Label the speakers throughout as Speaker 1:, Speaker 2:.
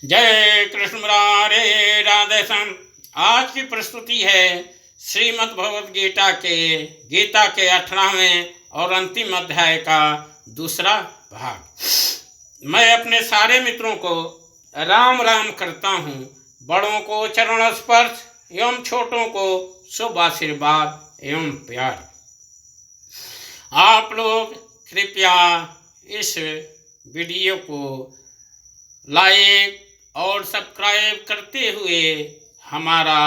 Speaker 1: जय कृष्ण मुरारे राधे श्याम। आज की प्रस्तुति है श्रीमद् भगवद गीता के 18वें और अंतिम अध्याय का दूसरा भाग। मैं अपने सारे मित्रों को राम राम करता हूँ। बड़ों को चरण स्पर्श एवं छोटों को शुभ आशीर्वाद एवं प्यार। आप लोग कृपया इस वीडियो को लाइक और सब्सक्राइब करते हुए हमारा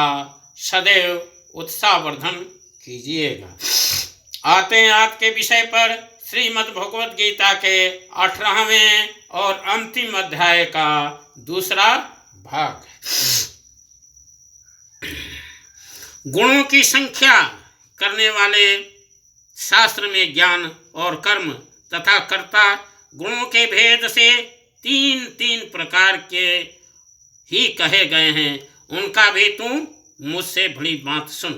Speaker 1: सदैव उत्साहवर्धन कीजिएगा। आते हैं आज के विषय पर, श्रीमद् भगवद गीता के 18वें और अंतिम अध्याय का दूसरा भाग। गुणों की संख्या करने वाले शास्त्र में ज्ञान और कर्म तथा कर्ता गुणों के भेद से तीन प्रकार के ही कहे गए हैं। उनका भी तू मुझसे बड़ी बात सुन।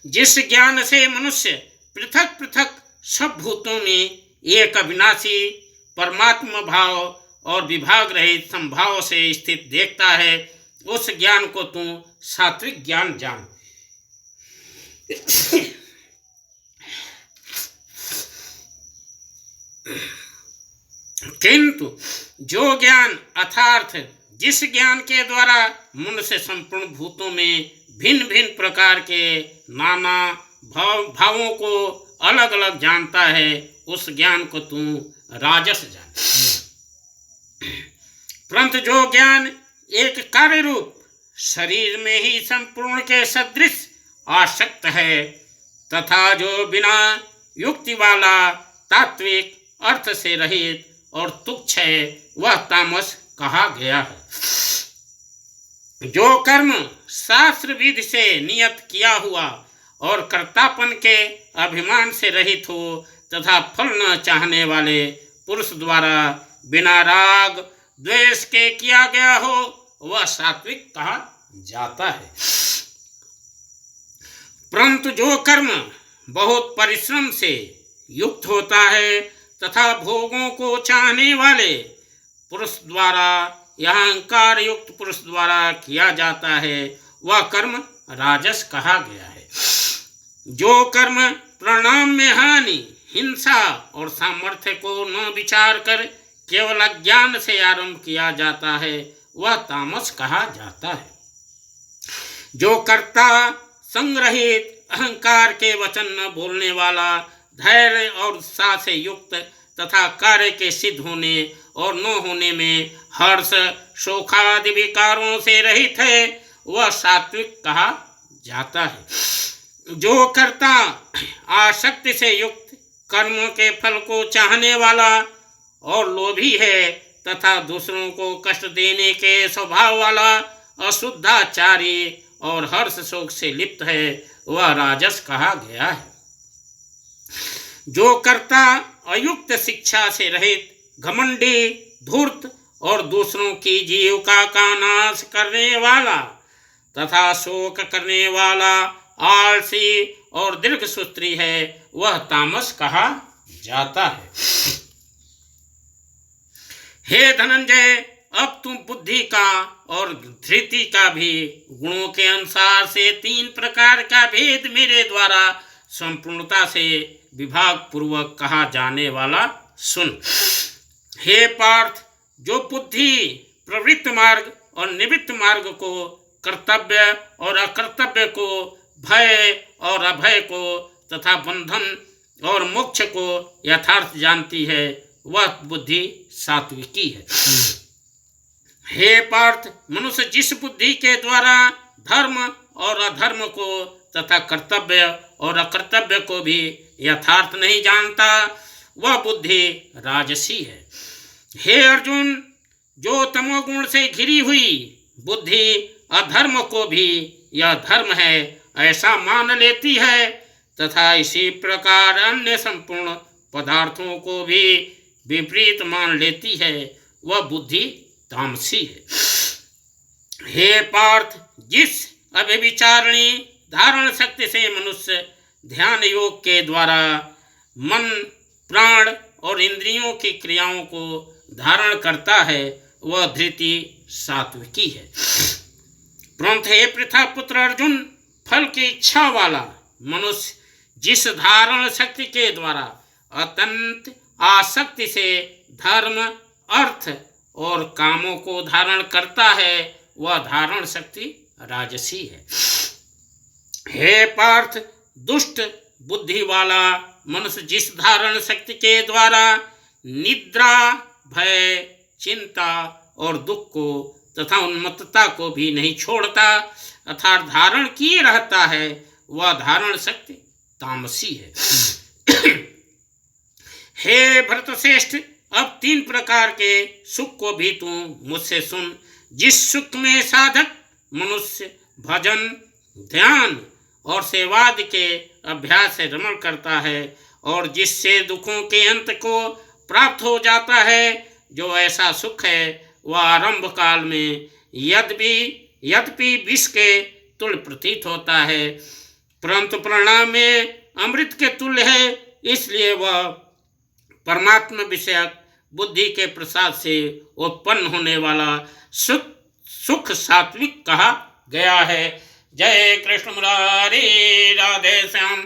Speaker 1: जिस ज्ञान से मनुष्य पृथक पृथक सब भूतों में एक अविनाशी परमात्मा भाव और विभाग रहित संभाव से स्थित देखता है, उस ज्ञान को तू सात्विक ज्ञान जान। किंतु जो ज्ञान अर्थात जिस ज्ञान के द्वारा मनुष्य संपूर्ण भूतों में भिन्न भिन्न प्रकार के नाना भावों को अलग अलग जानता है, उस ज्ञान को तू राजस जान। परंतु जो ज्ञान एक कार्य रूप शरीर में ही संपूर्ण के सदृश आसक्त है तथा जो बिना युक्ति वाला तात्विक अर्थ से रहित और तुच्छ है, वह तामस कहा गया है। जो कर्म शास्त्र विधि से नियत किया हुआ और कर्तापन के अभिमान से रहित हो तथा फल न चाहने वाले पुरुष द्वारा बिना राग द्वेष के किया गया हो, वह सात्विक कहा जाता है। परंतु जो कर्म बहुत परिश्रम से युक्त होता है तथा भोगों को चाहने वाले पुरुष द्वारा या अहंकार युक्त पुरुष द्वारा किया जाता है, वह कर्म राजस कहा गया है। जो कर्म परिणाम में हानि, हिंसा और सामर्थ्य को न विचार कर केवल अज्ञान से आरंभ किया जाता है, वह तामस कहा जाता है। जो कर्ता संग्रहित अहंकार के वचन न बोलने वाला, धैर्य और उत्साह से युक्त तथा कार्य के सिद्ध होने और न होने में हर्ष शोकादि विकारों से रहित है, वह सात्विक कहा जाता है। जो कर्ता आसक्ति से युक्त कर्मों के फल को चाहने वाला और लोभी है तथा दूसरों को कष्ट देने के स्वभाव वाला अशुद्धाचारी और हर्ष शोक से लिप्त है, वह राजस कहा गया है। जो कर्ता अयुक्त शिक्षा से रहित घमंडी, धूर्त और दूसरों की जीविका का नाश करने वाला तथा शोक करने वाला आलसी और दीर्घसूत्री है, वह तामस कहा जाता है। हे धनंजय, अब तुम बुद्धि का और धृति का भी गुणों के अनुसार से 3 प्रकार का भेद मेरे द्वारा संपूर्णता से विभाग पूर्वक कहा जाने वाला सुन। हे पार्थ, जो बुद्धि प्रवृत्त मार्ग और निवृत्त मार्ग को, कर्तव्य और अकर्तव्य को, भय और अभय को तथा बंधन और मोक्ष को यथार्थ जानती है, वह बुद्धि सात्विकी है। हे पार्थ, मनुष्य जिस बुद्धि के द्वारा धर्म और अधर्म को तथा कर्तव्य और अकर्तव्य को भी यथार्थ नहीं जानता, वह बुद्धि राजसी है। हे अर्जुन, जो तमोगुण से घिरी हुई बुद्धि अधर्म को भी यह धर्म है ऐसा मान लेती है तथा इसी प्रकार अन्य संपूर्ण पदार्थों को भी विपरीत मान लेती है, वह बुद्धि तामसी है। हे पार्थ, जिस अभिविचारणी धारण शक्ति से मनुष्य ध्यान योग के द्वारा मन, प्राण और इंद्रियों की क्रियाओं को धारण करता है, वह धृति सात्विकी है। परंतु हे पृथा पुत्र अर्जुन, फल की इच्छा वाला मनुष्य जिस धारण शक्ति के द्वारा अत्यंत आसक्ति से धर्म, अर्थ और कामों को धारण करता है, वह धारण शक्ति राजसी है। हे पार्थ, दुष्ट बुद्धि वाला मनुष्य जिस धारण शक्ति के द्वारा निद्रा, भय, चिंता और दुख को तथा उन्मत्तता को भी नहीं छोड़ता अर्थात धारण किए रहता है, वह धारण शक्ति तामसी है। हे भरतश्रेष्ठ, अब 3 प्रकार के सुख को भी तू मुझसे सुन। जिस सुख में साधक मनुष्य भजन, ध्यान और सेवादि के अभ्यास से रमण करता है और जिससे दुखों के अंत को प्राप्त हो जाता है, जो ऐसा सुख है वह आरंभ काल में यद्यपि विष के तुल्य प्रतीत होता है, परंतु परिणाम में अमृत के तुल्य है। इसलिए वह परमात्मा विषयक बुद्धि के प्रसाद से उत्पन्न होने वाला सुख सात्विक कहा गया है। जय कृष्ण मुरारी, राधे श्याम।